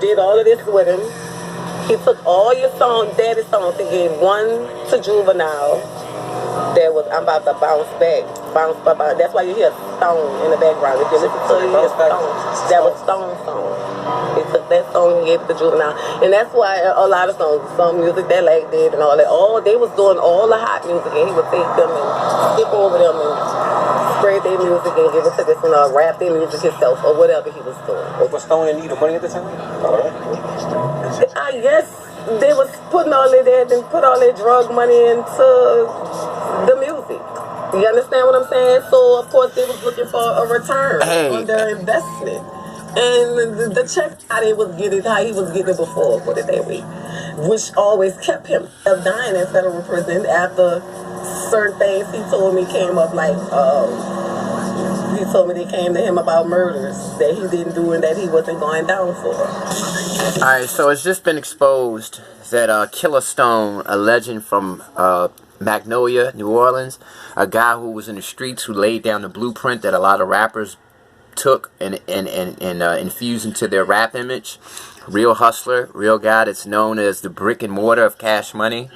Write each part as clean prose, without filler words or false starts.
did all of this with him. He took all your songs, daddy's songs, and gave one to Juvenile. That was I'm about to bounce back. That's why you hear Stone in the background. If you listen to it, you hear Stone. That was Stone's song. He took that song and gave it to Juvenile. And that's why a lot of songs, some music that like did and all that, they was doing all the hot music, and he would take them and skip over them and spread their music and give it to this and rap their music himself or whatever he was doing. Was Stone in need of money at the time? All right. I guess they was putting all of that and put all their drug money into the music. You understand what I'm saying? So of course they was looking for a return on their investment. And the check how he was getting before, put it that way, which always kept him dying in federal prison after certain things he told me came up, like he told me they came to him about murders that he didn't do and that he wasn't going down for. Alright, so it's just been exposed that Killa Stone, a legend from Magnolia, New Orleans, a guy who was in the streets, who laid down the blueprint that a lot of rappers took and infused into their rap image. Real hustler, real guy that's known as the brick and mortar of Cash Money.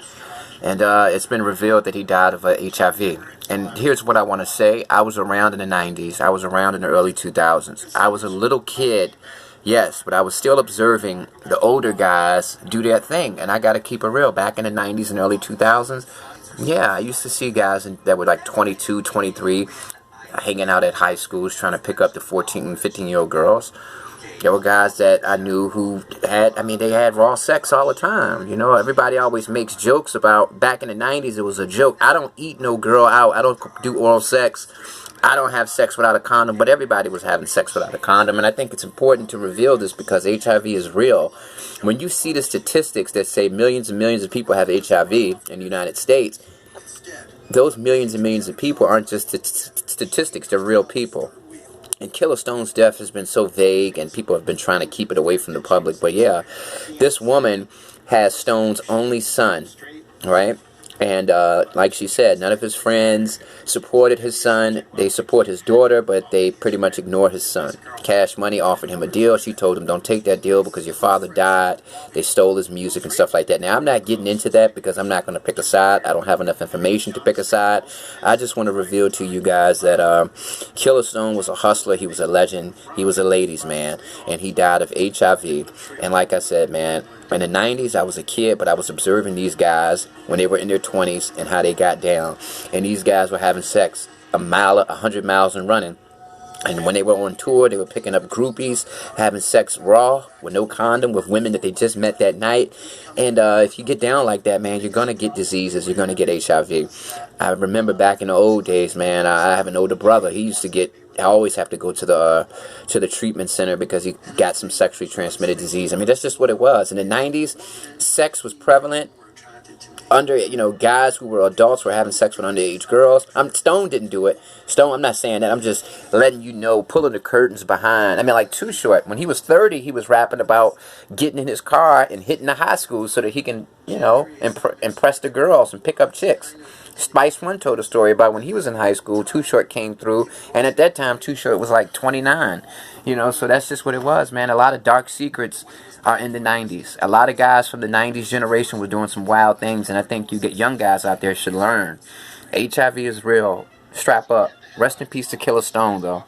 And it's been revealed that he died of HIV. And here's what I want to say. I was around in the 90s. I was around in the early 2000s. I was a little kid, yes, but I was still observing the older guys do their thing. And I got to keep it real. Back in the 90s and early 2000s, yeah, I used to see guys that were like 22, 23, hanging out at high schools trying to pick up the 14 and 15-year-old girls. There were guys that I knew who they had raw sex all the time. You know, everybody always makes jokes about, back in the 90s, it was a joke. I don't eat no girl out. I don't do oral sex. I don't have sex without a condom. But everybody was having sex without a condom. And I think it's important to reveal this because HIV is real. When you see the statistics that say millions and millions of people have HIV in the United States, those millions and millions of people aren't just statistics. They're real people. And Killa Stone's death has been so vague, and people have been trying to keep it away from the public. But yeah, this woman has Stone's only son, right? And like she said, none of his friends supported his son. They support his daughter, but they pretty much ignore his son. Cash Money offered him a deal. She told him, don't take that deal because your father died. They stole his music and stuff like that. Now, I'm not getting into that because I'm not going to pick a side. I don't have enough information to pick a side. I just want to reveal to you guys that Killa Stone was a hustler. He was a legend. He was a ladies' man. And he died of HIV. And like I said, man, in the 90s, I was a kid, but I was observing these guys when they were in their 20s and how they got down. And these guys were having sex 100 miles and running. And when they were on tour, they were picking up groupies, having sex raw, with no condom, with women that they just met that night. And if you get down like that, man, you're going to get diseases. You're going to get HIV. I remember back in the old days, man, I have an older brother. He used to get... I always have to go to the treatment center because he got some sexually transmitted disease. I mean, that's just what it was. In the 90s, sex was prevalent. Guys who were adults were having sex with underage girls. Stone didn't do it. Stone, I'm not saying that. I'm just letting you know, pulling the curtains behind. I mean, like Too Short, when he was 30, he was rapping about getting in his car and hitting the high school so that he can, impress the girls and pick up chicks. Spice One told a story about when he was in high school, Too Short came through, and at that time, Too Short was like 29. So that's just what it was, man. A lot of dark secrets are in the 90s. A lot of guys from the 90s generation were doing some wild things, and I think you get young guys out there should learn. HIV is real. Strap up. Rest in peace to Killa Stone, though.